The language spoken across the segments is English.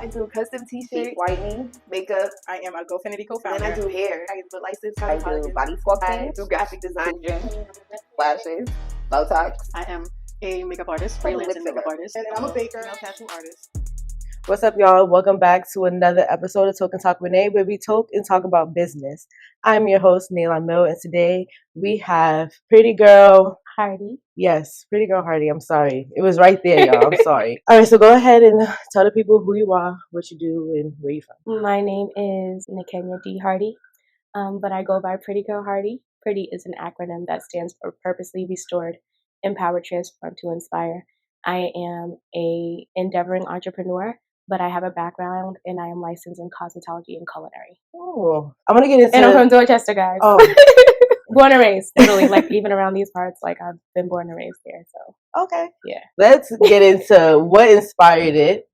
I do custom t-shirts, whitening, makeup. I am a GoFinity co-founder. Then I do hair. I do licensed I cosmetologist. do body sculpting. I do graphic design, lashes, Botox. I am a makeup artist, freelance makeup artist. And I'm a baker. I'm a tattoo artist. What's up, y'all? Welcome back to another episode of Toke and Talk with Nae, where we talk and talk about business. I'm your host, Nae LaMill, and today we have Pretty Girl Hardy. Yes, Pretty Girl Hardy. I'm sorry. It was right there, y'all. I'm sorry. All right, so go ahead and tell the people who you are, what you do, and where you're from. My name is Nakenya D. Hardy, but I go by Pretty Girl Hardy. Pretty is an acronym that stands for Purposely Restored, Empowered, Transformed to Inspire. I am a endeavoring entrepreneur, but I have a background and I am licensed in cosmetology and culinary. Oh, I'm gonna get into. And I'm from Dorchester, guys. Oh. Born and raised, literally, like even around these parts, like I've been born and raised there. So okay, yeah. Let's get into what inspired it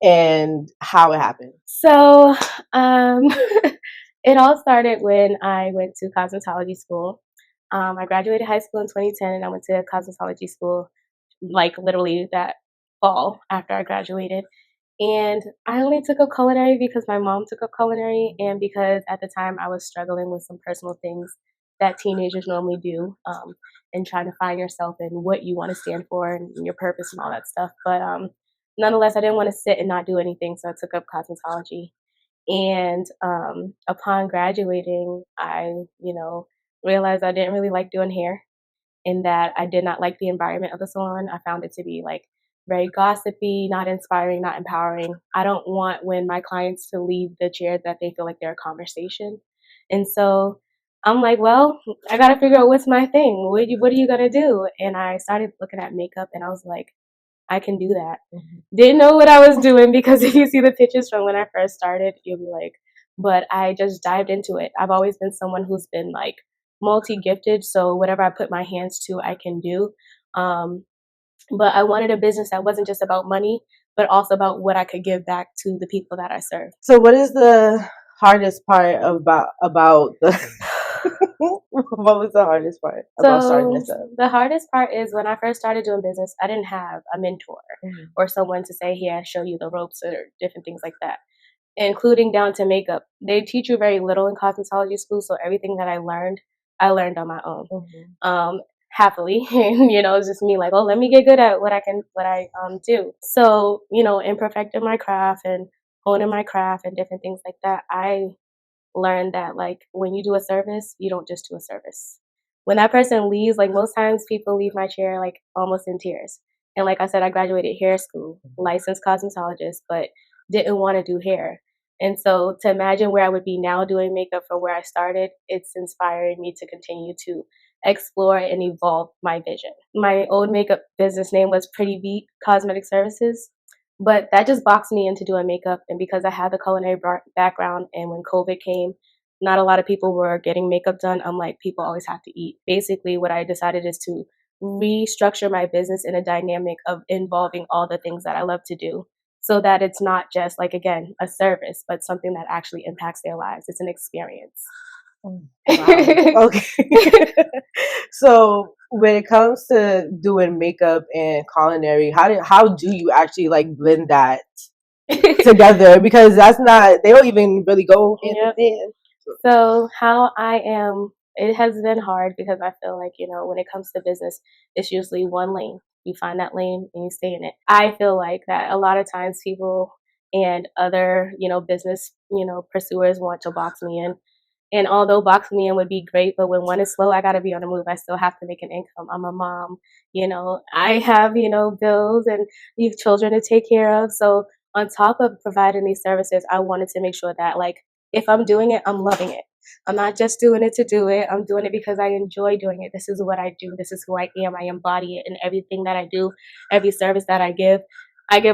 and how it happened. So, it all started when I went to cosmetology school. I graduated high school in 2010, and I went to cosmetology school, like literally that fall after I graduated. And I only took up culinary because my mom took up culinary, and because at the time I was struggling with some personal things that teenagers normally do, and trying to find yourself in what you want to stand for and your purpose and all that stuff. But nonetheless, I didn't want to sit and not do anything, so I took up cosmetology. And upon graduating, I, realized I didn't really like doing hair, and that I did not like the environment of the salon. I found it to be like very gossipy, not inspiring, not empowering. I don't want when my clients to leave the chair that they feel like they're a conversation. And so I'm like, well, I got to figure out what's my thing. What are you going to do? And I started looking at makeup, and I was like, I can do that. Mm-hmm. Didn't know what I was doing, because if you see the pictures from when I first started, you'll be like, but I just dived into it. I've always been someone who's been like multi-gifted. So whatever I put my hands to, I can do. But I wanted a business that wasn't just about money, but also about what I could give back to the people that I serve. So what is the hardest part about the what was the hardest part about starting this up? The hardest part is when I first started doing business, I didn't have a mentor or someone to say, here, I show you the ropes or different things like that, including down to makeup. They teach you very little in cosmetology school, so everything that I learned on my own. Happily, and it's just me like, oh, let me get good at what I do. So in perfecting my craft and honing my craft and different things like that, I learned that like when you do a service, you don't just do a service. When that person leaves, like most times people leave my chair like almost in tears. And like I said, I graduated hair school, licensed cosmetologist, but didn't want to do hair. And so to imagine where I would be now doing makeup from where I started, it's inspiring me to continue to explore and evolve my vision. My old makeup business name was Pretti Cosmetic Services, but that just boxed me into doing makeup. And because I had the culinary background, and when COVID came, not a lot of people were getting makeup done. I'm like, people always have to eat. Basically, what I decided is to restructure my business in a dynamic of involving all the things that I love to do, so that it's not just like, again, a service, but something that actually impacts their lives. It's an experience. Wow. Okay. So when it comes to doing makeup and culinary, how do you actually like blend that together? Because they don't even really go hand in hand. So how I am, it has been hard because I feel like, when it comes to business, it's usually one lane. You find that lane and you stay in it. I feel like that a lot of times people and other, business, pursuers want to box me in. And although boxing me in would be great, but when one is slow, I got to be on the move. I still have to make an income. I'm a mom, I have, bills and you've children to take care of. So on top of providing these services, I wanted to make sure that like, if I'm doing it, I'm loving it. I'm not just doing it to do it. I'm doing it because I enjoy doing it. This is what I do. This is who I am. I embody it in everything that I do, every service that I give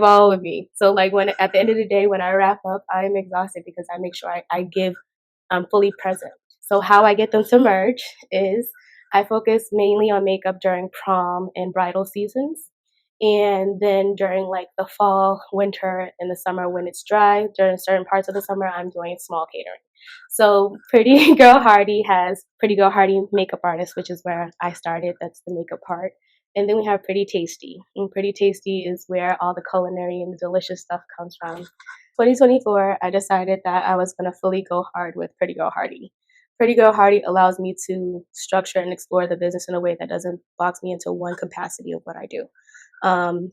all of me. So like when at the end of the day, when I wrap up, I am exhausted because I make sure I give fully present. So how I get them to merge is I focus mainly on makeup during prom and bridal seasons. And then during like the fall, winter, and the summer when it's dry, during certain parts of the summer, I'm doing small catering. So Pretty Girl Hardy has Pretty Girl Hardy Makeup Artist, which is where I started. That's the makeup part. And then we have Pretty Tasty. And Pretty Tasty is where all the culinary and the delicious stuff comes from. 2024, I decided that I was going to fully go hard with Pretty Girl Hardy. Pretty Girl Hardy allows me to structure and explore the business in a way that doesn't box me into one capacity of what I do.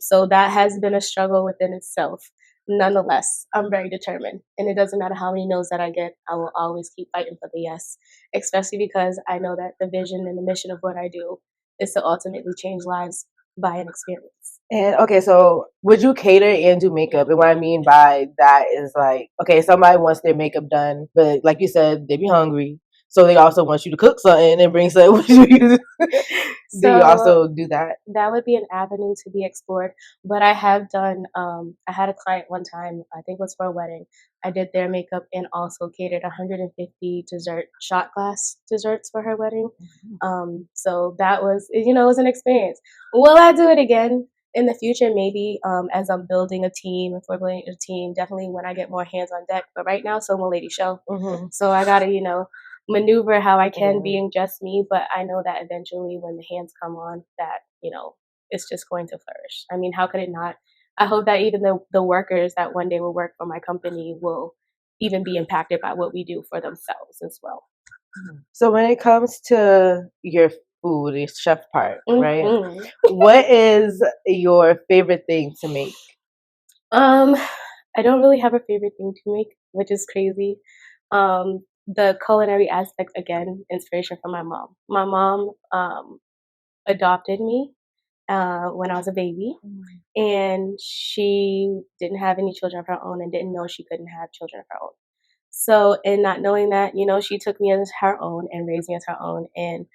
So that has been a struggle within itself. Nonetheless, I'm very determined, and it doesn't matter how many no's that I get, I will always keep fighting for the yes, especially because I know that the vision and the mission of what I do is to ultimately change lives by an experience. And okay, so would you cater and do makeup? And what I mean by that is like, okay, somebody wants their makeup done, but like you said, they be hungry. So they also want you to cook something and bring something with you. Do you also do that? That would be an avenue to be explored. But I have done, I had a client one time, I think it was for a wedding. I did their makeup and also catered 150 shot glass desserts for her wedding. So that was, it was an experience. Will I do it again in the future? Maybe as I'm building a team, if we're building a team, definitely when I get more hands on deck. But right now, so I'm a lady show. So I got to, maneuver how I can being just me, but I know that eventually when the hands come on that, it's just going to flourish. I mean, how could it not? I hope that even the workers that one day will work for my company will even be impacted by what we do for themselves as well. So when it comes to your food, the chef part, right? What is your favorite thing to make? I don't really have a favorite thing to make, which is crazy. The culinary aspect, again, inspiration from my mom. My mom adopted me when I was a baby, and she didn't have any children of her own and didn't know she couldn't have children of her own. So in not knowing that, she took me as her own and raised me as her own. And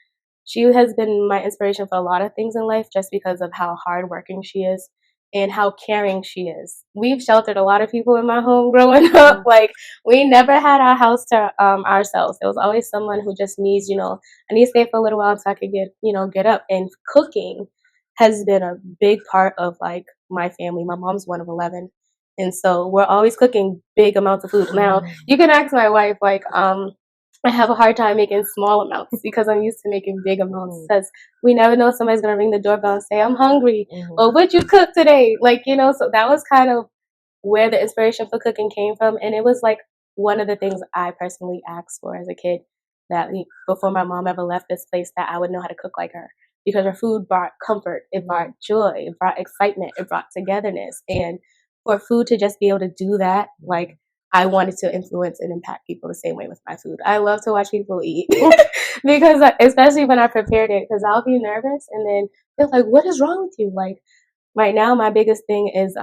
she has been my inspiration for a lot of things in life just because of how hardworking she is and how caring she is. We've sheltered a lot of people in my home growing up. Like, we never had our house to ourselves. There was always someone who just needs, I need to stay for a little while so I could get up. And cooking has been a big part of, like, my family. My mom's one of 11. And so we're always cooking big amounts of food. Now, you can ask my wife, like, I have a hard time making small amounts because I'm used to making big amounts because we never know if somebody's going to ring the doorbell and say, I'm hungry, or what you cook today? Like, so that was kind of where the inspiration for cooking came from. And it was like one of the things I personally asked for as a kid, that before my mom ever left this place, that I would know how to cook like her, because her food brought comfort, it brought joy, it brought excitement, it brought togetherness. And for food to just be able to do that, like, I wanted to influence and impact people the same way with my food. I love to watch people eat because, especially when I prepared it, because I'll be nervous and then they're like, what is wrong with you? Like, right now, my biggest thing is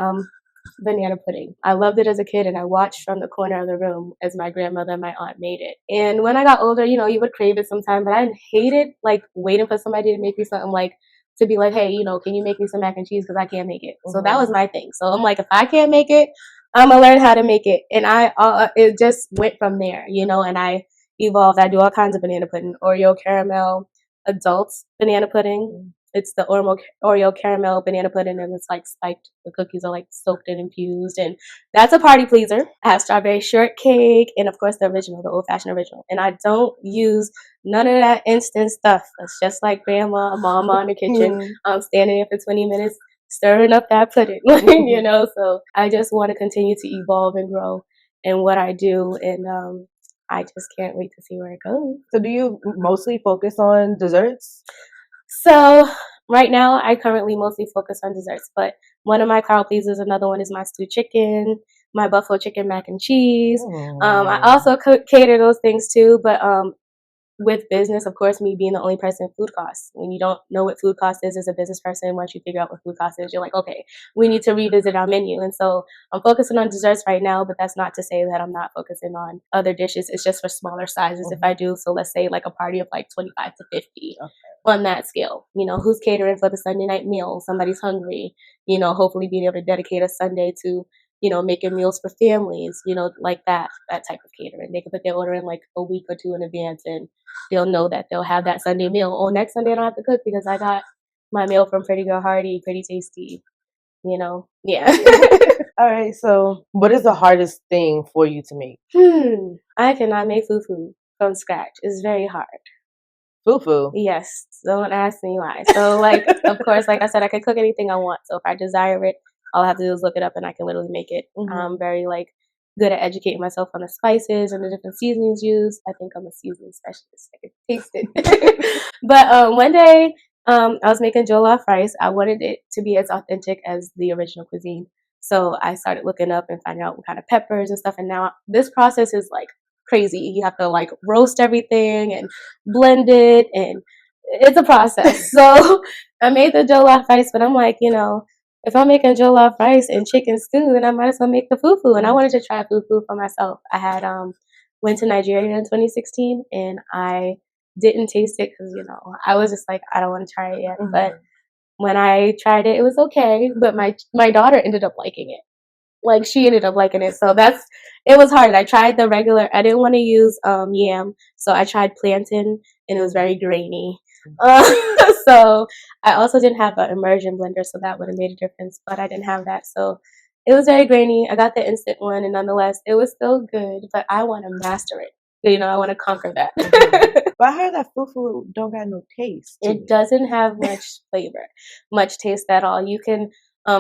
banana pudding. I loved it as a kid, and I watched from the corner of the room as my grandmother and my aunt made it. And when I got older, you would crave it sometimes, but I hated, like, waiting for somebody to make me something, like, to be like, hey, can you make me some mac and cheese because I can't make it? So that was my thing. So I'm like, if I can't make it, I'm gonna learn how to make it. And it just went from there, and I evolved. I do all kinds of banana pudding, Oreo caramel, adults banana pudding. It's the Oreo caramel banana pudding, and it's like spiked. The cookies are like soaked and infused, and that's a party pleaser. I have strawberry shortcake, and of course the original, the old-fashioned original. And I don't use none of that instant stuff. It's just like grandma, mama in the kitchen. I'm standing there for 20 minutes stirring up that pudding, So I just want to continue to evolve and grow in what I do, and I just can't wait to see where it goes. So do you mostly focus on desserts? So right now, I currently mostly focus on desserts, but one of my crowd pleasers, another one is my stewed chicken, my buffalo chicken mac and cheese. I also cater those things too, but with business, of course, me being the only person in food costs. When you don't know what food cost is as a business person, once you figure out what food cost is, you're like, okay, we need to revisit our menu. And so I'm focusing on desserts right now, but that's not to say that I'm not focusing on other dishes. It's just for smaller sizes if I do. So let's say like a party of like 25 to 50 on that scale. Who's catering for the Sunday night meal? Somebody's hungry. Hopefully being able to dedicate a Sunday to making meals for families, like that type of catering. They can put their order in like a week or two in advance, and they'll know that they'll have that Sunday meal. Oh, next Sunday I don't have to cook because I got my meal from Pretty Girl Hardy, Pretty Tasty, Yeah. All right, so what is the hardest thing for you to make? I cannot make fufu from scratch. It's very hard. Fufu. Yes, don't ask me why. So, like, of course, like I said, I can cook anything I want. So if I desire it, all I have to do is look it up and I can literally make it. I'm very, like, good at educating myself on the spices and the different seasonings used. I think I'm a seasoning specialist. I can taste it. But one day, I was making jollof rice. I wanted it to be as authentic as the original cuisine. So I started looking up and finding out what kind of peppers and stuff. And now this process is, like, crazy. You have to, like, roast everything and blend it, and it's a process. So I made the jollof rice, but I'm like, if I'm making jollof rice and chicken stew, then I might as well make the fufu. And I wanted to try fufu for myself. I had went to Nigeria in 2016, and I didn't taste it because I was just like, I don't want to try it yet. But when I tried it, it was okay. But my daughter ended up liking it. Like, she ended up liking it. So it was hard. I tried the regular, I didn't want to use yam, so I tried plantain, and it was very grainy. So I also didn't have an immersion blender, so that would have made a difference, but I didn't have that. So it was very grainy. I got the instant one, and nonetheless, it was still good, but I want to master it. I want to conquer that. But I heard that fufu don't got no taste. It doesn't have much flavor, much taste at all. You can,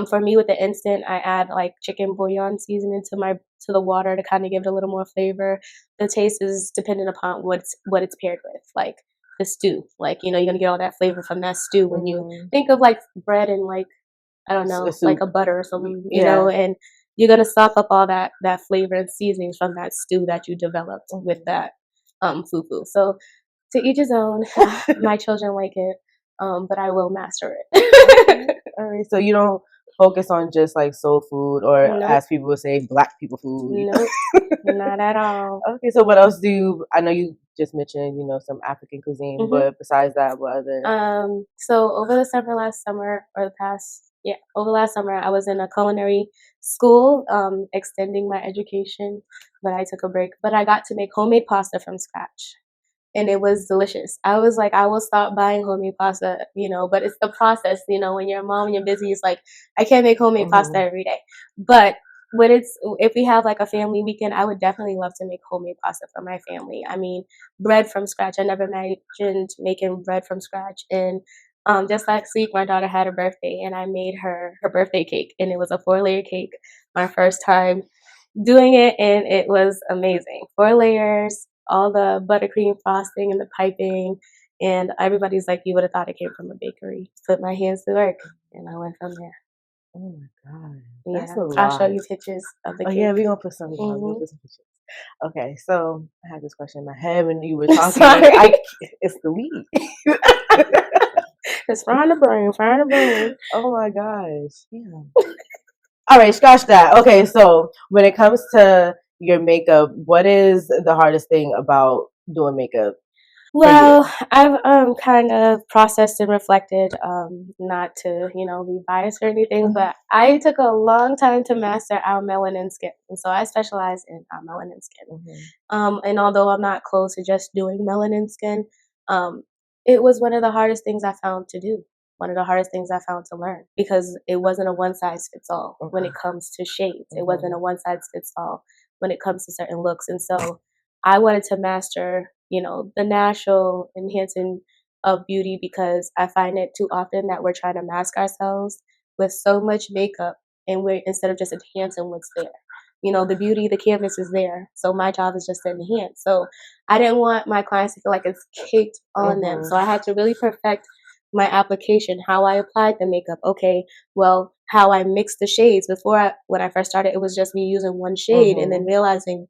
for me with the instant, I add like chicken bouillon seasoning to the water to kind of give it a little more flavor. The taste is dependent upon what it's paired with, like the stew. Like, you're gonna get all that flavor from that stew when you think of like bread and, like, I don't know, like a butter or something, you know, and you're gonna soak up all that flavor and seasonings from that stew that you developed with that fufu. So to each his own. My children like it, but I will master it. All right, so you don't focus on just like soul food, or as people would say, Black people food. Nope, not at all. Okay, so what else I know you just mentioned, some African cuisine, but besides that, what other? So over the last summer, I was in a culinary school, extending my education, but I took a break. But I got to make homemade pasta from scratch. And it was delicious. I was like, I will stop buying homemade pasta, but it's the process, when you're a mom and you're busy, it's like, I can't make homemade pasta every day. But if we have like a family weekend, I would definitely love to make homemade pasta for my family. I mean, bread from scratch. I never imagined making bread from scratch. And just last week, my daughter had a birthday, and I made her birthday cake, and it was a 4-layer cake. My first time doing it, and it was amazing. 4 layers, all the buttercream frosting and the piping, and everybody's like, you would have thought it came from a bakery. Put my hands to work, and I went from there. Oh my god, that's a lot. I'll show you pictures of the cake. Yeah, we're gonna put some. Pictures. Okay, so I had this question in my head when you were talking. It's the weed. It's frying the brain. Oh my gosh, yeah. All right, scratch that. Okay, so when it comes to your makeup, what is the hardest thing about doing makeup? Well, I've kind of processed and reflected, not to, be biased or anything, but I took a long time to master our melanin skin. And so I specialize in our melanin skin. And although I'm not close to just doing melanin skin, it was one of the hardest things I found to do. One of the hardest things I found to learn, because it wasn't a one size fits all when it comes to shades. It wasn't a one size fits all when it comes to certain looks. And so I wanted to master, the natural enhancing of beauty, because I find it too often that we're trying to mask ourselves with so much makeup, and instead of just enhancing what's there. The beauty, the canvas is there. So my job is just to enhance. So I didn't want my clients to feel like it's caked on them. So I had to really perfect my application, how I applied the makeup. Okay, well, how I mixed the shades. When I first started, it was just me using one shade and then realizing,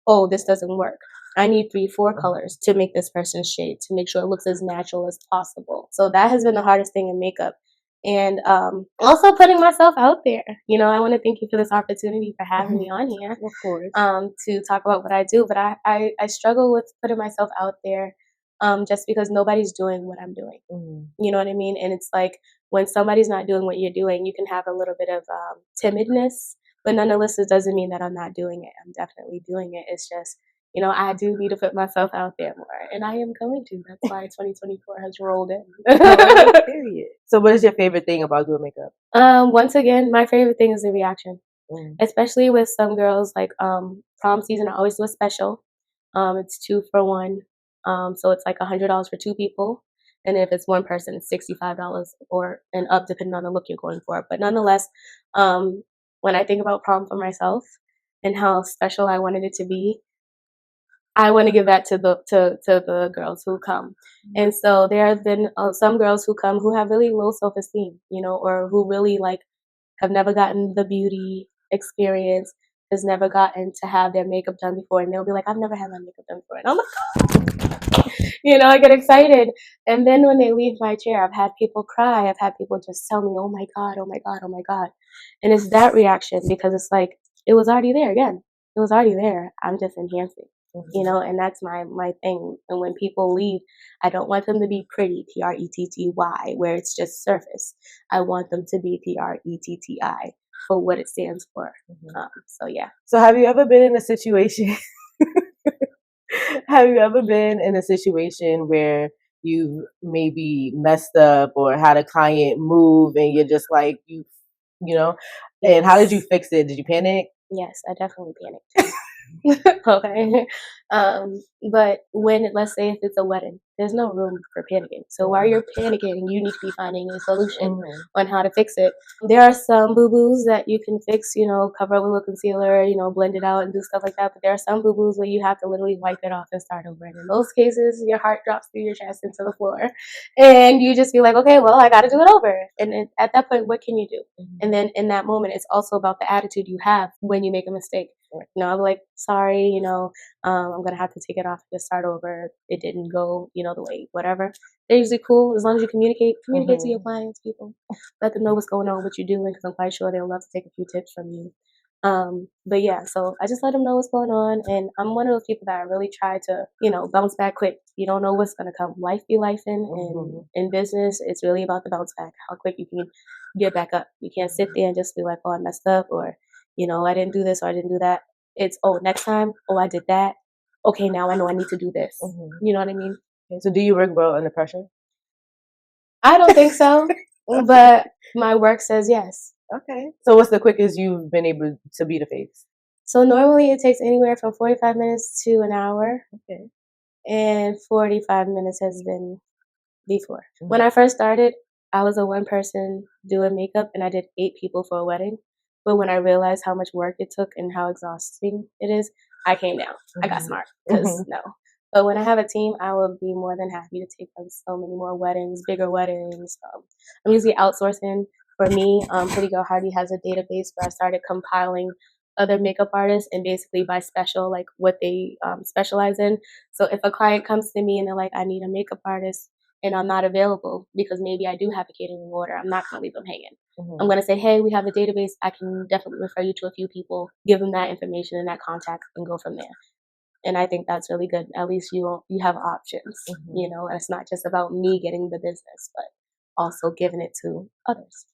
oh, this doesn't work. I need 3-4 colors to make this person's shade, to make sure it looks as natural as possible. So that has been the hardest thing in makeup. And also putting myself out there. I want to thank you for this opportunity for having me on here. Of course. To talk about what I do. But I struggle with putting myself out there, just because nobody's doing what I'm doing. You know what I mean? And it's like, when somebody's not doing what you're doing, you can have a little bit of timidness, but nonetheless, it doesn't mean that I'm not doing it. I'm definitely doing it. It's just, I do need to put myself out there more, and I am going to. That's why 2024 has rolled in. Period. So what is your favorite thing about doing makeup? Once again, my favorite thing is the reaction, especially with some girls, like prom season, I always do a special. It's 2 for 1. So it's like $100 for 2 people. And if it's one person, it's $65 or and up, depending on the look you're going for. But nonetheless, when I think about prom for myself and how special I wanted it to be, I want to give that to the girls who come. And so there have been some girls who come who have really low self-esteem, or who really like have never gotten the beauty experience, has never gotten to have their makeup done before, and they'll be like, I've never had my makeup done before. And I'm like, I get excited. And then when they leave my chair, I've had people cry. I've had people just tell me, oh my God, oh my God, oh my God. And it's that reaction, because it's like, it was already there again. It was already there. I'm just enhancing. And that's my thing. And when people leave, I don't want them to be pretty, Pretty, where it's just surface. I want them to be Pretti for what it stands for. So yeah. So have you ever been in a situation? Have you ever been in a situation where you maybe messed up or had a client move and you're just like and how did you fix it? Did you panic? Yes, I definitely panicked. Okay. But let's say if it's a wedding, there's no room for panicking. So while you're panicking, you need to be finding a solution on how to fix it. There are some boo-boos that you can fix, cover up with a little concealer, blend it out and do stuff like that. But there are some boo-boos where you have to literally wipe it off and start over. And in those cases, your heart drops through your chest into the floor. And you just be like, okay, well, I got to do it over. And at that point, what can you do? And then in that moment, it's also about the attitude you have when you make a mistake. I'm like, sorry, I'm going to have to take it off and just start over. It didn't go, the way, whatever. They're usually cool as long as you communicate to your clients, people. Let them know what's going on, what you're doing, because I'm quite sure they'll love to take a few tips from you. But yeah, so I just let them know what's going on. And I'm one of those people that I really try to, bounce back quick. You don't know what's going to come. Life be life and in business, it's really about the bounce back, how quick you can get back up. You can't sit there and just be like, oh, I messed up, or I didn't do this or I didn't do that. It's, oh, next time, oh, I did that. Okay, now I know I need to do this. You know what I mean? Okay, so do you work well under pressure? I don't think so, but my work says yes. Okay. So what's the quickest you've been able to be the face? So normally it takes anywhere from 45 minutes to an hour. Okay. And 45 minutes has been before. When I first started, I was a one person doing makeup and I did 8 people for a wedding. But when I realized how much work it took and how exhausting it is, I came down. I got smart because no. But when I have a team, I will be more than happy to take on so many more weddings, bigger weddings. I'm usually outsourcing. For me, Pretty Girl Hardy has a database where I started compiling other makeup artists and basically by special, like what they specialize in. So if a client comes to me and they're like, I need a makeup artist, and I'm not available because maybe I do have a catering order, I'm not going to leave them hanging. I'm going to say, hey, we have a database. I can definitely refer you to a few people, give them that information and that contact, and go from there. And I think that's really good. At least you have options, and it's not just about me getting the business, but also giving it to others.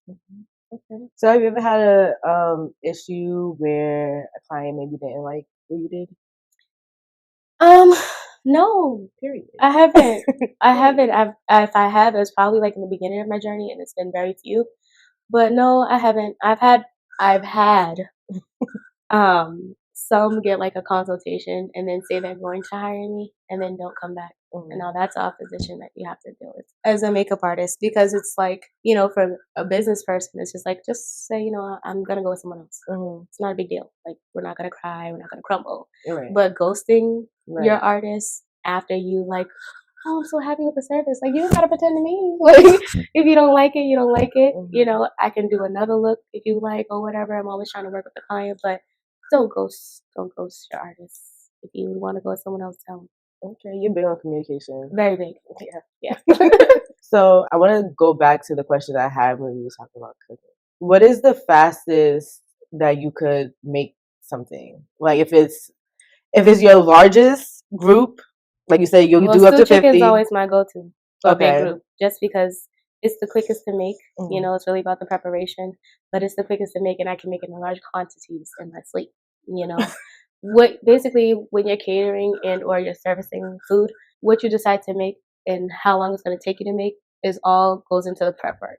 Okay. So have you ever had a issue where a client maybe didn't like what you did? No, Period. I haven't. I haven't. If I have, it was probably like in the beginning of my journey, and it's been very few. But no, I haven't. I've had some get like a consultation and then say they're going to hire me and then don't come back. And now that's a position that you have to deal with as a makeup artist, because it's like, for a business person, it's just like, just say, I'm going to go with someone else. It's not a big deal. Like, we're not going to cry. We're not going to crumble. Right. But ghosting your artist after you like, oh, I'm so happy with the service. Like, you don't gotta pretend to me. Like, if you don't like it, you don't like it. I can do another look if you like or whatever. I'm always trying to work with the client, but don't ghost your artists. If you want to go with someone else, tell them. Okay, you're big on communication. Very big. Yeah. So I want to go back to the question that I had when we were talking about cooking. What is the fastest that you could make something? Like if it's your largest group, like you said, you'll do up to 50. Chicken is always my go-to for a big group, just because it's the quickest to make. It's really about the preparation, but it's the quickest to make, and I can make it in large quantities in my sleep. When you're catering and or you're servicing food, what you decide to make and how long it's going to take you to make is all goes into the prep work.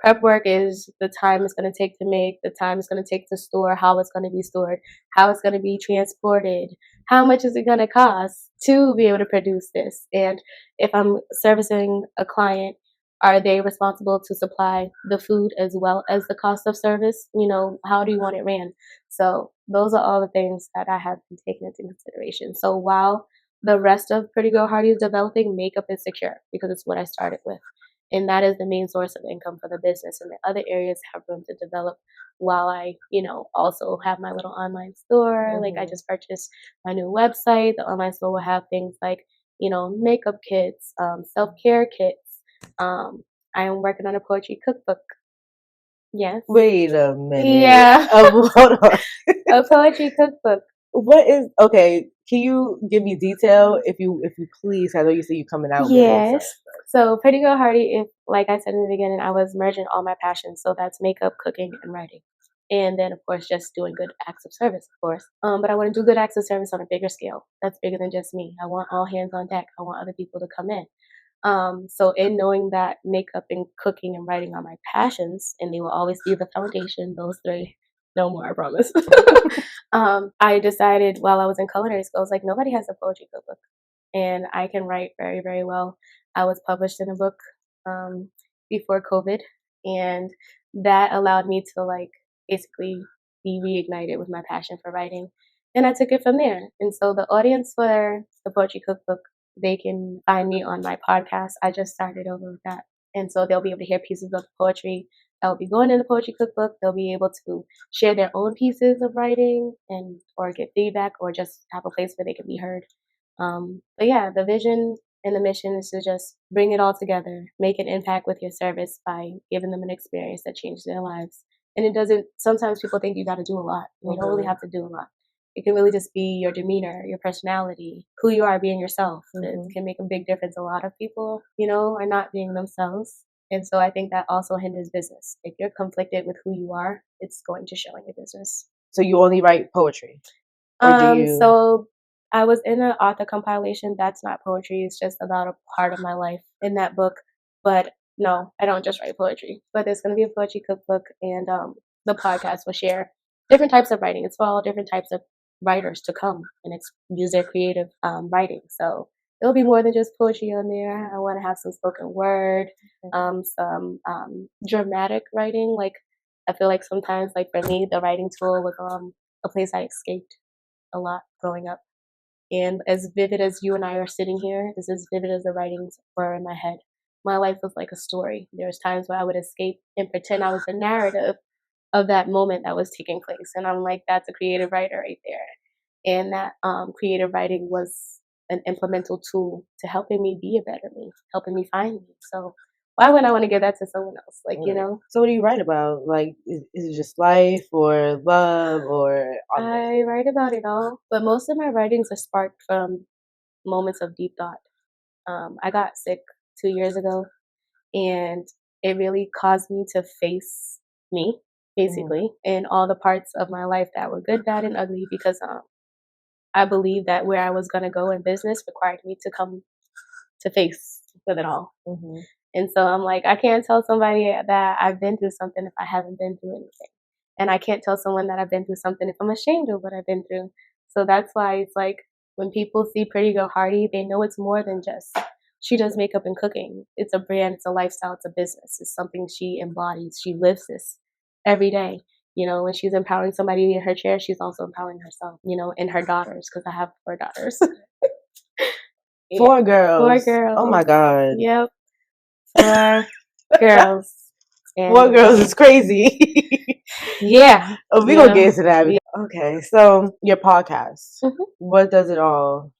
Prep work is the time it's going to take to make, the time it's going to take to store, how it's going to be stored, how it's going to be transported, how much is it going to cost to be able to produce this. And if I'm servicing a client, are they responsible to supply the food as well as the cost of service? You know, how do you want it ran? So those are all the things that I have been taking into consideration. So while the rest of Pretty Girl Hardy is developing, makeup is secure because it's what I started with. And that is the main source of income for the business. And the other areas have room to develop while I, you know, also have my little online store. Like I just purchased my new website. The online store will have things like, you know, makeup kits, self-care kits. I am working on a poetry cookbook. Yes. Wait a minute. Yeah. Hold on. A poetry cookbook. What is okay? Can you give me detail if you please? I know you said you coming out. Yes. So Pretty Girl Hardy, if like I said in the beginning, I was merging all my passions. So that's makeup, cooking, and writing. And then of course just doing good acts of service, of course. But I want to do good acts of service on a bigger scale. That's bigger than just me. I want all hands on deck. I want other people to come in. So in knowing that makeup and cooking and writing are my passions, and they will always be the foundation, those three, no more, I promise. I decided while I was in culinary school, I was like, nobody has a poetry cookbook, and I can write very, very well. I was published in a book before COVID, and that allowed me to like basically be reignited with my passion for writing. And I took it from there. And so the audience for the poetry cookbook, they can find me on my podcast. I just started over with that. And so they'll be able to hear pieces of poetry that will be going in the poetry cookbook. They'll be able to share their own pieces of writing and or get feedback or just have a place where they can be heard. But yeah, the vision and the mission is to just bring it all together, make an impact with your service by giving them an experience that changed their lives. And it doesn't, sometimes people think you got to do a lot. You don't really have to do a lot. It can really just be your demeanor, your personality, who you are being yourself. It can make a big difference. A lot of people, you know, are not being themselves. And so I think that also hinders business. If you're conflicted with who you are, it's going to show in your business. So you only write poetry? Or do you... So I was in an author compilation. That's not poetry. It's just about a part of my life in that book. But no, I don't just write poetry. But there's going to be a poetry cookbook, and the podcast will share different types of writing. It's for all different types of writers to come and use their creative writing. So there'll be more than just poetry on there. I want to have some spoken word, some dramatic writing. Like I feel like sometimes, like for me, the writing tool was a place I escaped a lot growing up. And as vivid as you and I are sitting here, is as vivid as the writings were in my head. My life was like a story. There was times where I would escape and pretend I was the narrative of that moment that was taking place. And I'm like, that's a creative writer right there. And that creative writing was an implemental tool to helping me be a better me, helping me find me. So why wouldn't I want to give that to someone else? Like, you know? So what do you write about? Like, is it just life or love or... I write about it all, but most of my writings are sparked from moments of deep thought. I got sick 2 years ago, and it really caused me to face me, basically, in all the parts of my life that were good, bad, and ugly, because I believe that where I was going to go in business required me to come to face with it all. And so I'm like, I can't tell somebody that I've been through something if I haven't been through anything. And I can't tell someone that I've been through something if I'm ashamed of what I've been through. So that's why it's like when people see Pretty Girl Hardy, they know it's more than just she does makeup and cooking. It's a brand, it's a lifestyle, it's a business. It's something she embodies. She lives this every day. You know, when she's empowering somebody in her chair, she's also empowering herself, you know, and her daughters, because I have 4 daughters. 4 girls. 4 girls. Oh my God. Yep. 4 girls. And 4 girls is crazy. Yeah. Oh, we're going to get into that. Yeah. Okay. So your podcast, what does it all?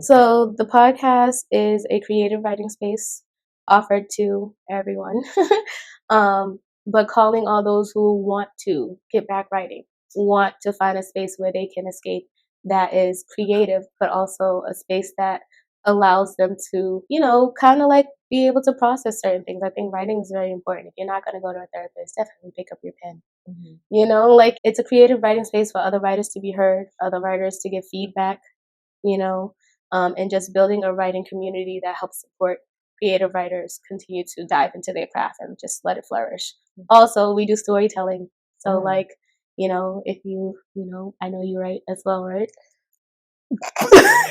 So the podcast is a creative writing space offered to everyone. But calling all those who want to get back writing, want to find a space where they can escape that is creative, but also a space that allows them to, you know, kind of like be able to process certain things. I think writing is very important. If you're not going to go to a therapist, definitely pick up your pen. You know, like it's a creative writing space for other writers to be heard, other writers to get feedback, you know, and just building a writing community that helps support creative writers continue to dive into their craft and just let it flourish. Also, we do storytelling. So like, if you I know you write as well, right?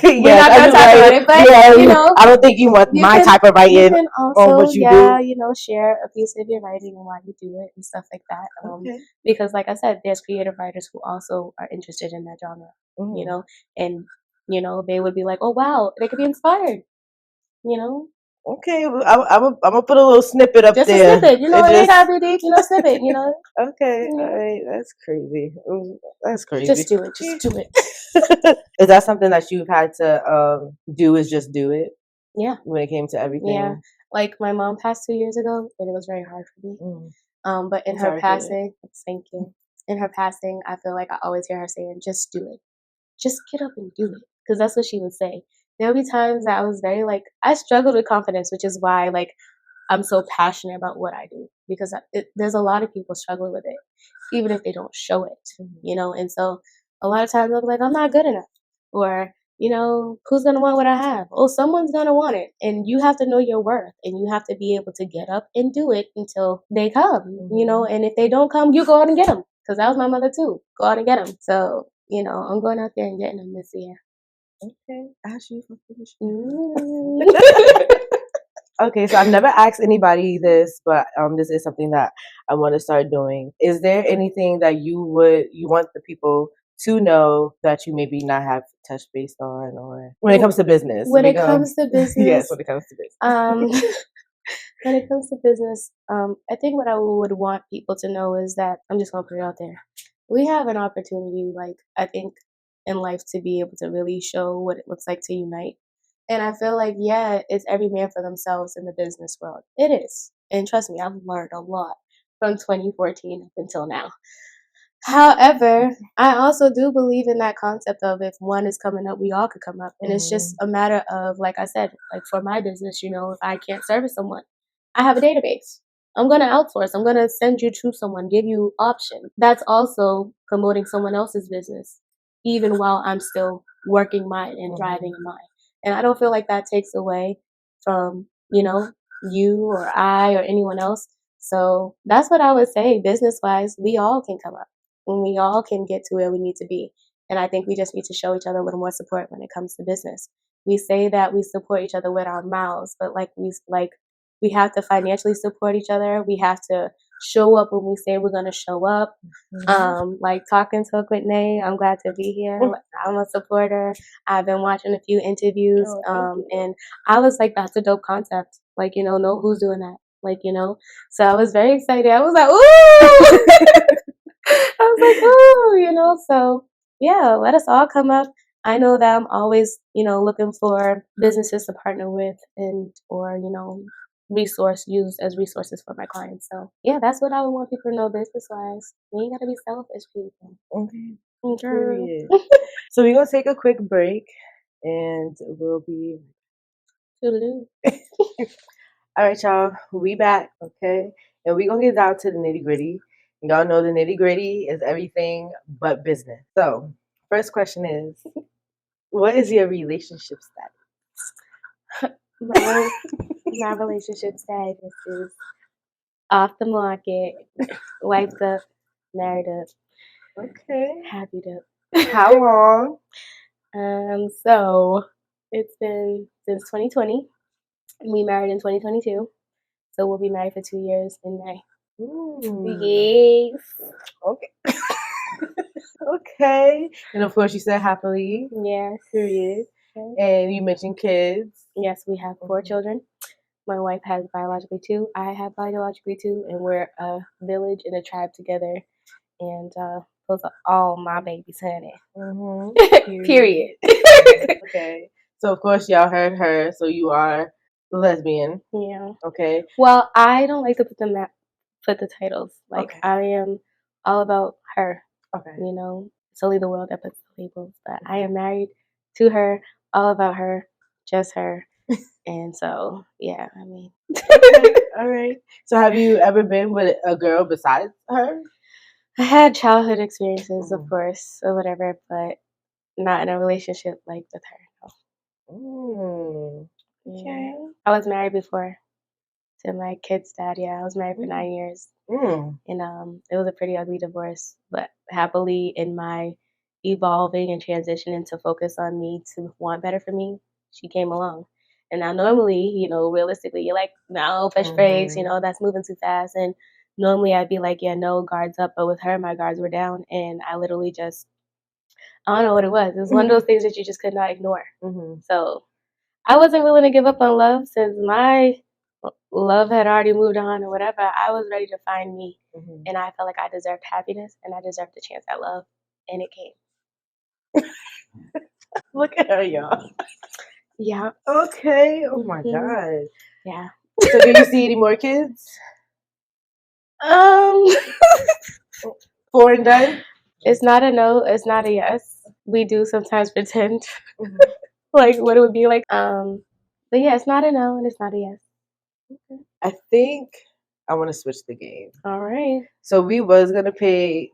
We're not gonna talk about it, but I don't think you want my type of writing. You can also, what you do. Share a piece of your writing and why you do it and stuff like that. Because, like I said, there's creative writers who also are interested in that genre. And they would be like, "Oh wow, they could be inspired." Okay, I'm gonna put a little snippet up just there. Just a snippet, it ain't gotta be deep, snippet, Okay, all right, that's crazy. That's crazy. Just do it. Just do it. Is that something that you've had to do? Is just do it? Yeah. When it came to everything. Yeah. Like my mom passed 2 years ago, and it was very hard for me. But in her passing, thank you. In her passing, I feel like I always hear her saying, "Just do it. Just get up and do it," because that's what she would say. There'll be times that I was very I struggled with confidence, which is why I'm so passionate about what I do, because there's a lot of people struggling with it, even if they don't show it, and so a lot of times I'm like, I'm not good enough, or who's gonna want what I have? Oh, someone's gonna want it, and you have to know your worth, and you have to be able to get up and do it until they come, and if they don't come, you go out and get them, because that was my mother too. Go out and get them. So I'm going out there and getting them this year. Okay, ask you for Okay, so I've never asked anybody this, but this is something that I want to start doing. Is there anything that you want the people to know that you maybe not have touched base on, or when it comes to business? When it comes to business, yes, when it comes to business. When it comes to business, I think what I would want people to know is that I'm just gonna put it out there. We have an opportunity, I think, in life to be able to really show what it looks like to unite. And I feel like, it's every man for themselves in the business world. It is. And trust me, I've learned a lot from 2014 up until now. However, I also do believe in that concept of if one is coming up, we all could come up. And it's just a matter of, like I said, for my business, if I can't service someone, I have a database. I'm going to outsource. I'm going to send you to someone, give you option. That's also promoting someone else's business, even while I'm still working mine and driving mine. And I don't feel like that takes away from, you or I or anyone else. So that's what I would say. Business wise, we all can come up and we all can get to where we need to be. And I think we just need to show each other a little more support when it comes to business. We say that we support each other with our mouths, but we have to financially support each other. We have to show up when we say we're going to show up. Talking Toke with Nae, I'm glad to be here. I'm a supporter. I've been watching a few interviews, and I was like, that's a dope concept. Know who's doing that. So I was very excited. I was like, ooh! I was like, ooh, so yeah, let us all come up. I know that I'm always, looking for businesses to partner with or use as resources for my clients. So yeah, that's what I would want people to know business wise. We ain't gotta be selfish, people. Okay. Period. So we're gonna take a quick break and we'll be Toodaloo. All right, y'all, we back, okay? And we're gonna get down to the nitty gritty. Y'all know the nitty gritty is everything but business. So first question is, what is your relationship status? My relationship status is off the market, wiped up, married up. Okay. Happy up. How long? So it's been since 2020. We married in 2022. So we'll be married for 2 years in May. Yes. Okay. Okay. And of course you said happily. Yes. Period. Okay. And you mentioned kids. Yes, we have 4 children. My wife has biologically 2. I have biologically 2, and we're a village and a tribe together. And those are all my babies, honey. Period. Okay. So of course y'all heard her. So you are lesbian. Yeah. Okay. Well, I don't like to put the titles. I am all about her. Okay. It's only the world that puts the labels. But I am married to her, all about her, just her. And so, yeah, I mean. Okay. All right. So have you ever been with a girl besides her? I had childhood experiences, of course, or whatever, but not in a relationship with her. No. Okay. I was married before to my kid's dad. Yeah, I was married for 9 years. Mm. And it was a pretty ugly divorce, but happily in my evolving and transitioning to focus on me to want better for me, she came along. And now normally, realistically, you're like, no, push brakes, that's moving too fast. And normally I'd be like, yeah, no, guards up. But with her, my guards were down. And I literally just, I don't know what it was. It was one of those things that you just could not ignore. So I wasn't willing to give up on love since my love had already moved on or whatever. I was ready to find me. And I felt like I deserved happiness and I deserved a chance at love. And it came. Look at her, y'all. Yeah. Okay. Oh my God. Yeah. So do you see any more kids? 4 and done? It's not a no, it's not a yes. We do sometimes pretend like what it would be like. But yeah, it's not a no and it's not a yes. Okay. I think I want to switch the game. All right. So we was gonna play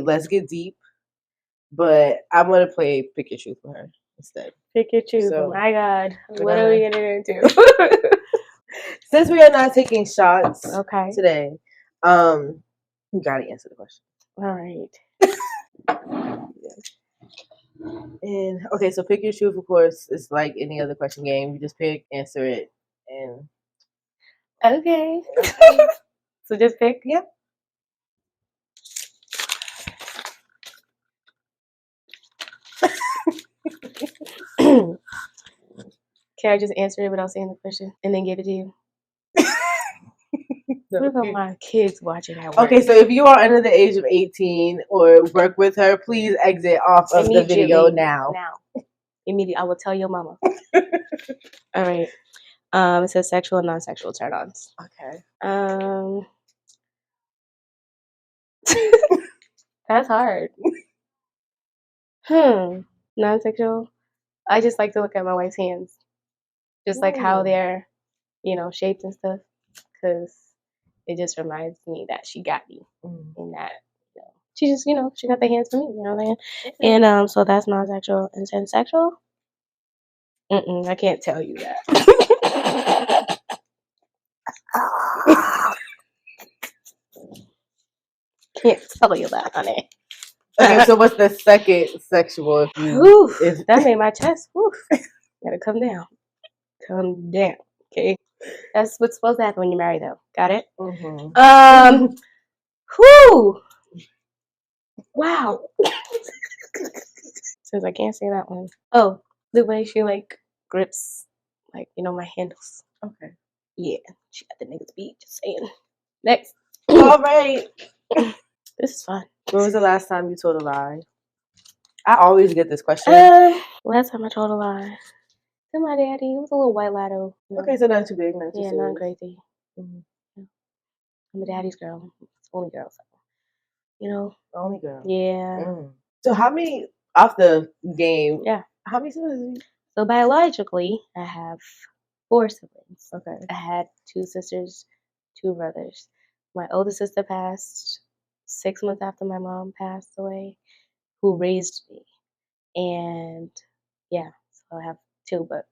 Let's Get Deep, but I'm gonna play Pick Your Truth for her instead. Pick your truth. So, oh my God. What are we getting into? Since we are not taking shots Okay. today, you gotta answer the question. All right. And okay, so Pick Your Truth, of course, is like any other question game. You just pick, answer it, and Okay. So just pick. Yeah. Can I just answer it without saying the question and then give it to you? What about my kids watching at work? Okay, so if you are under the age of 18 or work with her, please exit off of the video now. Immediately. I will tell your mama. All right. It says sexual and non-sexual turn-ons. Okay. That's hard. Non-sexual. I just like to look at my wife's hands. Just like how they're, shaped and stuff. Because it just reminds me that she got me. And that, she just, she got the hands for me. You know what I'm saying? And so that's non-sexual. And then sexual? I can't tell you that. Can't tell you that, honey. Okay, so what's the second sexual? If that made my chest. Gotta come down. Come down. Okay. That's what's supposed to happen when you're married, though. Got it? Wow. Since I can't say that one. Oh, the way she grips, my handles. Okay. Yeah, she got the niggas beat. Just saying. Next. All right. This is fun. When was the last time you told a lie? I always get this question. Last time I told a lie to my daddy. It was a little white lie though. Okay, so not too big, not too yeah, serious. not crazy. I'm a daddy's girl. It's the only girl, so The only girl. Yeah. So how many off the game? Yeah. How many siblings? So biologically, I have 4 siblings. Okay. I had 2 sisters, 2 brothers. My older sister passed 6 months after my mom passed away, who raised me. And yeah, so I have 2, but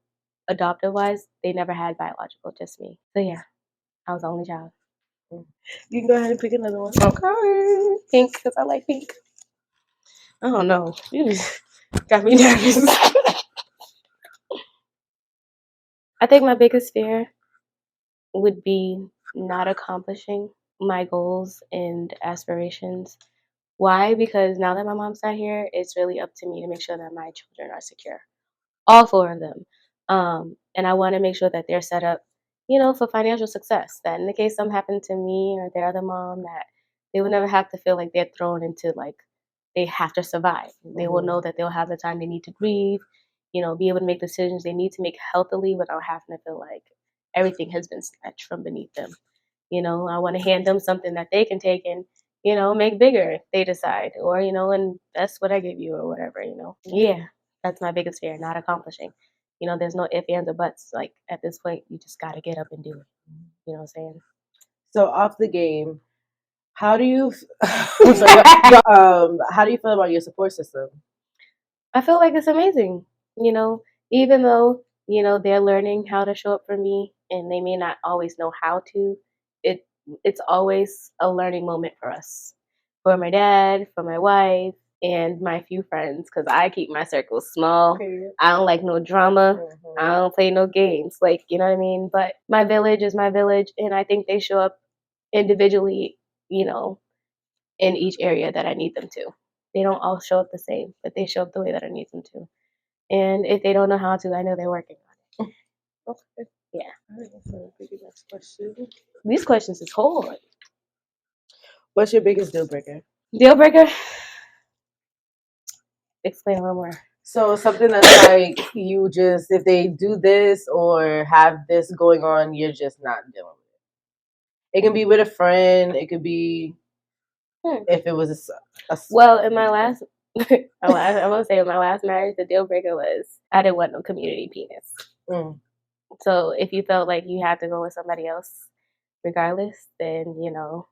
adoptive wise, they never had biological, just me. So yeah, I was the only child. You can go ahead and pick another one. Okay. Pink, because I like pink. I don't know. You just got me nervous. I think my biggest fear would be not accomplishing my goals and aspirations. Why? Because now that my mom's not here, it's really up to me to make sure that my children are secure. All 4 of them. And I want to make sure that they're set up, for financial success. That in the case something happened to me or their other mom, that they will never have to feel like they're thrown into they have to survive. They will know that they'll have the time they need to grieve, be able to make decisions they need to make healthily without having to feel like everything has been snatched from beneath them. I want to hand them something that they can take and, make bigger if they decide, or, and that's what I give you or whatever, Yeah, that's my biggest fear, not accomplishing. There's no ifs, ands, or buts. At this point, you just got to get up and do it. You know what I'm saying? So off the game, how do you how do you feel about your support system? I feel like it's amazing. Even though you know, they're learning how to show up for me, and they may not always know how to. It it's always a learning moment for us, for my dad, for my wife, and my few friends, because I keep my circle small. Period. I don't like no drama. I Mhm. don't play no games. Like, you know what I mean? But my village is my village, and I think they show up individually, you know, in each area that I need them to. They don't all show up the same, but they show up the way that I need them to. And if they don't know how to, I know they're working on it. Okay. Yeah. All right, so maybe next question. These questions is hard. What's your biggest deal breaker? Deal breaker? Explain a little more. So something that's like you just if they do this or have this going on, you're just not dealing with it. It can be with a friend. It could be if it was Well, in my last, I'm gonna say in my last marriage, the deal breaker was I didn't want no community penis. Mm. So if you felt like you had to go with somebody else, regardless, then you know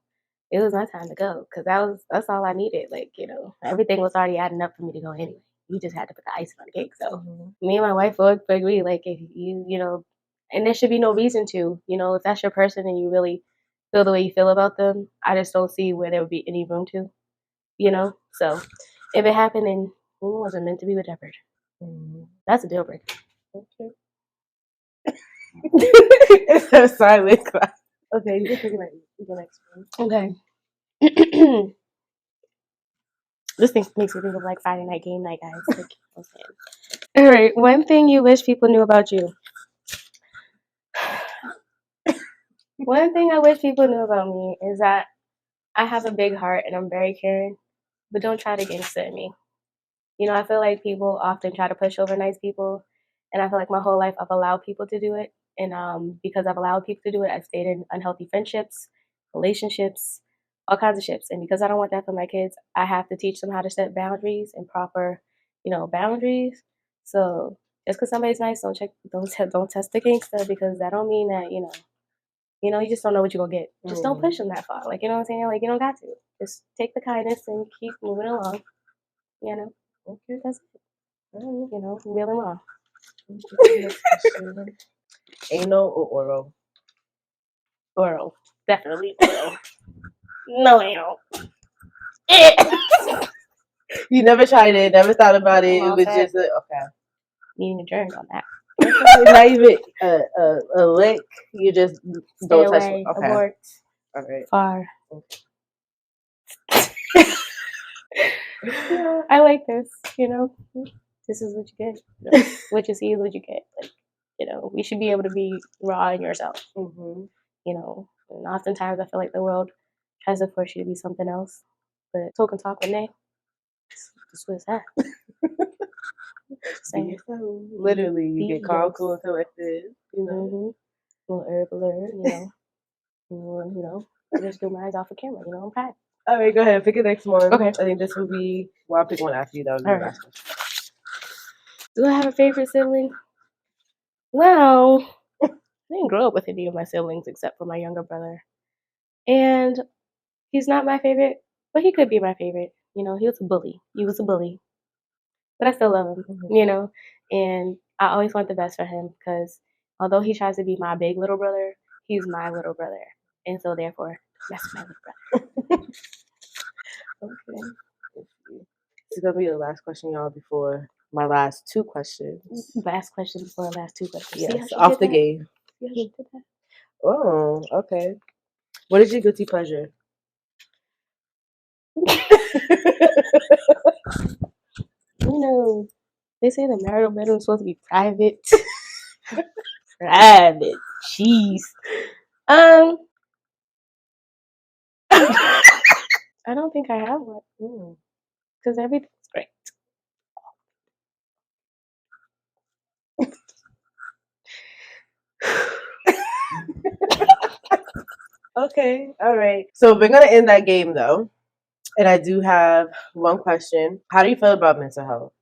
it was my time to go because that's all I needed. Like, you know, everything was already adding up for me to go anyway. You just had to put the icing on the cake. So me and my wife would agree, like if you know, and there should be no reason to, you know, if that's your person and you really feel the way you feel about them, I just don't see where there would be any room to, you know. So if it happened and it wasn't meant to be, whatever, that's a deal breaker. Okay. It's a silent class. Okay, you can explain. Okay. This thing makes me think of like Friday night game night, guys. Like, I'm saying. All right, one thing you wish people knew about you. One thing I wish people knew about me is that I have a big heart and I'm very caring, but don't try to gangster me. You know, I feel like people often try to push over nice people, and I feel like my whole life I've allowed people to do it, and because I've allowed people to do it, I've stayed in unhealthy friendships, relationships, all kinds of ships, and because I don't want that for my kids, I have to teach them how to set boundaries and proper, you know, boundaries. So just because somebody's nice, don't test the gangster because that don't mean that you just don't know what you're gonna get. Just don't push them that far. Like, you know what I'm saying? Like, you don't got to. Just take the kindness and keep moving along. You know. Okay, that's it. You know, really long. Anal or oral? Oral. Definitely oral. No anal. You never tried it, never thought about it. I'm It all was set. just okay. Needing adjourned on that. Not even a lick. You just Stay don't touch. away. Okay. Abort. All right. Far. Yeah, I like this. You know, this is what you get. You know, what you see is what you get. Like, you know, we should be able to be raw in yourself. You know, and oftentimes I feel like the world tries to force you to be something else. But Toke and talk with Nae. This was that. Saying, Literally, you get calm, yes. cool, and collected. You know. Little herb alert, you know, I just do my eyes off the camera, you know, I'm proud. All right, go ahead. Pick the next one. Okay. I think this will be. Well, I'll pick one after you. That would be All the right. last question. Do I have a favorite sibling? Well, I didn't grow up with any of my siblings except for my younger brother. And he's not my favorite, but he could be my favorite. You know, he was a bully. He was a bully. But I still love him, you know. And I always want the best for him because although he tries to be my big little brother, he's my little brother. And so therefore, that's my little brother. Okay. This is gonna be the last question, y'all. Before my last two questions. Last question before the last two questions. Yes, off the game. Oh, okay. What is your guilty pleasure? You know, they say the marital bedroom is supposed to be private. Private. Jeez. I don't think I have one. Because everything's great. Okay, all right. So we're gonna end that game though, and I do have one question. How do you feel about mental health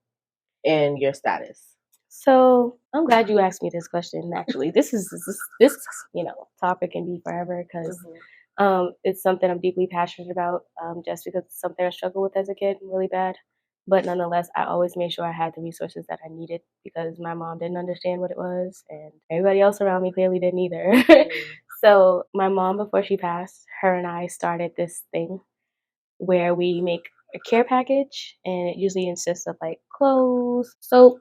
and your status? So I'm glad you asked me this question. Actually, this topic can be forever because it's something I'm deeply passionate about. Just because it's something I struggled with as a kid, really bad. But nonetheless, I always made sure I had the resources that I needed because my mom didn't understand what it was, and everybody else around me clearly didn't either. So my mom, before she passed, her and I started this thing where we make a care package, and it usually consists of like clothes, soap,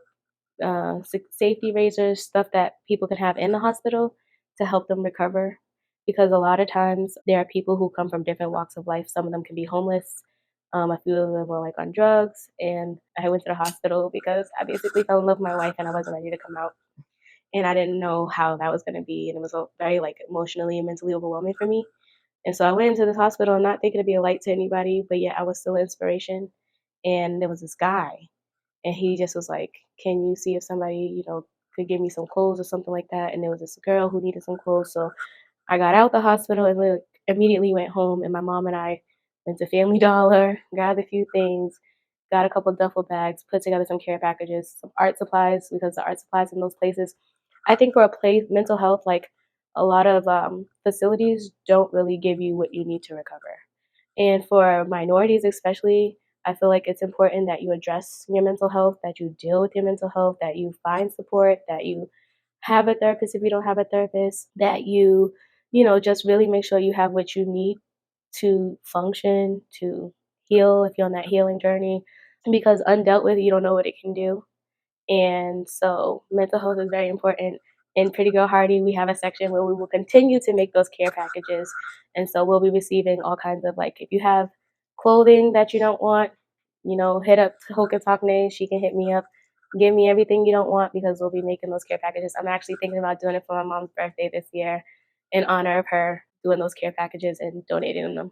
safety razors, stuff that people can have in the hospital to help them recover. Because a lot of times there are people who come from different walks of life. Some of them can be homeless. A few of them were like on drugs. And I went to the hospital because I basically fell in love with my wife and I wasn't ready to come out. And I didn't know how that was going to be. And it was very like emotionally and mentally overwhelming for me. And so I went into this hospital not thinking to be a light to anybody, but yet I was still an inspiration. And there was this guy and he just was like, "Can you see if somebody, could give me some clothes or something like that?" And there was this girl who needed some clothes, so I got out the hospital and like, immediately went home. And my mom and I went to Family Dollar, got a few things, got a couple of duffel bags, put together some care packages, some art supplies because the art supplies in those places, I think for a place mental health, like a lot of facilities don't really give you what you need to recover. And for minorities, especially, I feel like it's important that you address your mental health, that you deal with your mental health, that you find support, that you have a therapist if you don't have a therapist, that just really make sure you have what you need to function, to heal if you're on that healing journey. Because undealt with, you don't know what it can do. And so mental health is very important. In Pretty Girl Hardy, we have a section where we will continue to make those care packages. And so we'll be receiving all kinds of like, if you have clothing that you don't want, hit up Toke. She can hit me up. Give me everything you don't want because we'll be making those care packages. I'm actually thinking about doing it for my mom's birthday this year in honor of her, doing those care packages and donating them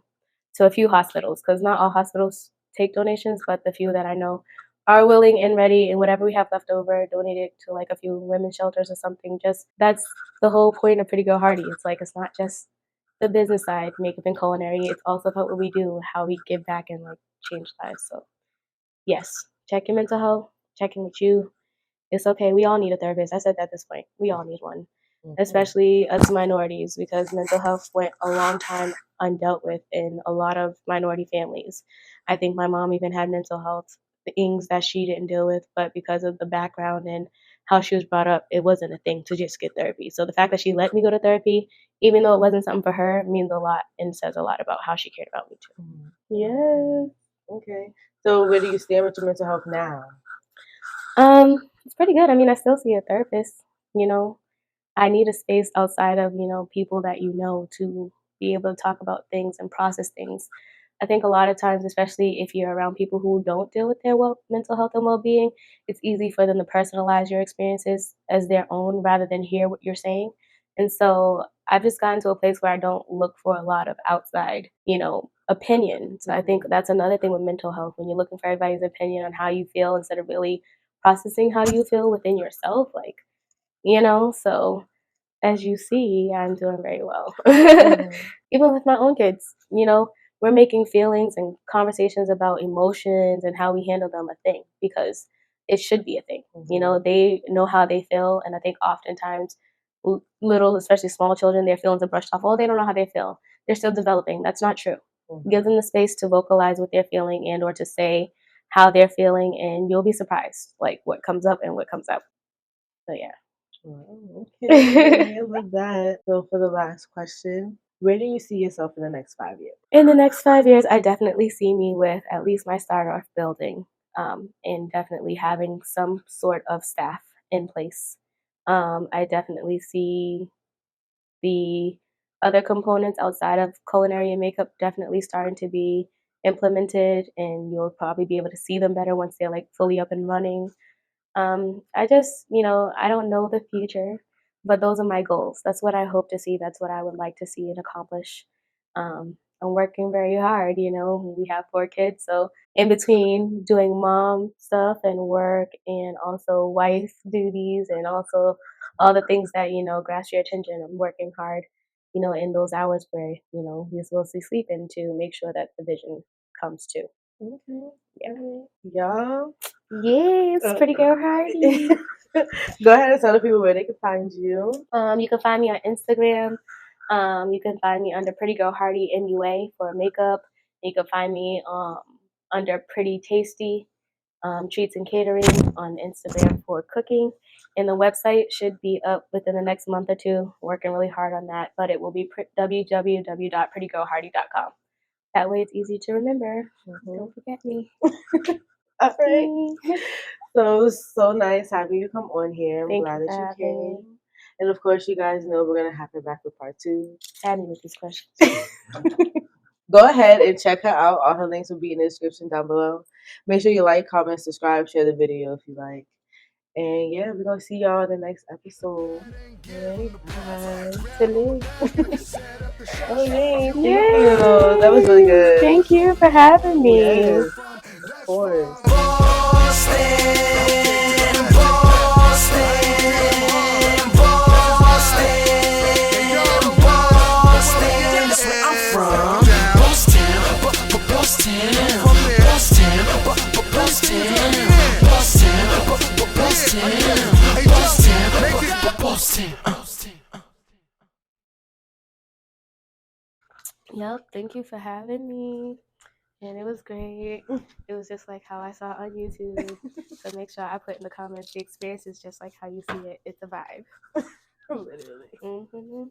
to a few hospitals because not all hospitals take donations, but the few that I know are willing and ready, and whatever we have left over, donate it to like a few women's shelters or something. Just that's the whole point of Pretty Girl Hardy. It's like it's not just the business side, makeup and culinary. It's also about what we do, how we give back and like change lives. So yes, check your mental health, check in with you. It's okay. We all need a therapist. I said that at this point. We all need one, especially us minorities, because mental health went a long time undealt with in a lot of minority families. I think my mom even had mental health things that she didn't deal with, but because of the background and how she was brought up, it wasn't a thing to just get therapy. So the fact that she let me go to therapy, even though it wasn't something for her, means a lot and says a lot about how she cared about me too. Yeah. Okay. So where do you stand with your mental health now? It's pretty good. I mean, I still see a therapist, you know. I need a space outside of, people that to be able to talk about things and process things. I think a lot of times, especially if you're around people who don't deal with their mental health and well-being, it's easy for them to personalize your experiences as their own rather than hear what you're saying. And so I've just gotten to a place where I don't look for a lot of outside, opinion. So I think that's another thing with mental health when you're looking for everybody's opinion on how you feel instead of really processing how you feel within yourself. Like, so as you see, I'm doing very well. Even with my own kids, we're making feelings and conversations about emotions and how we handle them a thing because it should be a thing. They know how they feel. And I think oftentimes, little, especially small children, their feelings are brushed off. Oh, they don't know how they feel. They're still developing. That's not true. Give them the space to vocalize what they're feeling and or to say how they're feeling, and you'll be surprised, like what comes up and what comes up. So yeah. Wow, okay, I love that. So for the last question, where do you see yourself in the next 5 years? In the next 5 years, I definitely see me with at least my start-off building, and definitely having some sort of staff in place. I definitely see the other components outside of culinary and makeup definitely starting to be implemented, and you'll probably be able to see them better once they're like fully up and running. I just, I don't know the future, but those are my goals. That's what I hope to see. That's what I would like to see and accomplish. I'm working very hard. We have 4 kids. So in between doing mom stuff and work and also wife duties and also all the things that, grasp your attention, I'm working hard, in those hours where, you're supposed to be sleeping to make sure that the vision comes true. Okay. Yeah. Y'all. Yes, Pretty Girl Hardy. Go ahead and tell the people where they can find you. You can find me on Instagram. You can find me under Pretty Girl Hardy MUA for makeup. You can find me under Pretty Tasty Treats and Catering on Instagram for cooking. And the website should be up within the next month or two. Working really hard on that, but it will be www.prettygirlhardy.com. That way it's easy to remember. Don't forget me. All right. So it was so nice having you come on here. I'm Thank glad you that for you having me. came. And of course, you guys know we're gonna have her back for part 2. Add me with these questions. Go ahead and check her out. All her links will be in the description down below. Make sure you like, comment, subscribe, share the video if you like. And yeah, we're gonna see y'all in the next episode. Alright, bye. Salute. Oh yay! Thank Yay. you. That was really good. Thank you for having me. Yes, of course. Yep, thank you for having me. And it was great. It was just like how I saw on YouTube. So make sure I put in the comments the experience is just like how you see it. It's a vibe. Literally. Mm-hmm.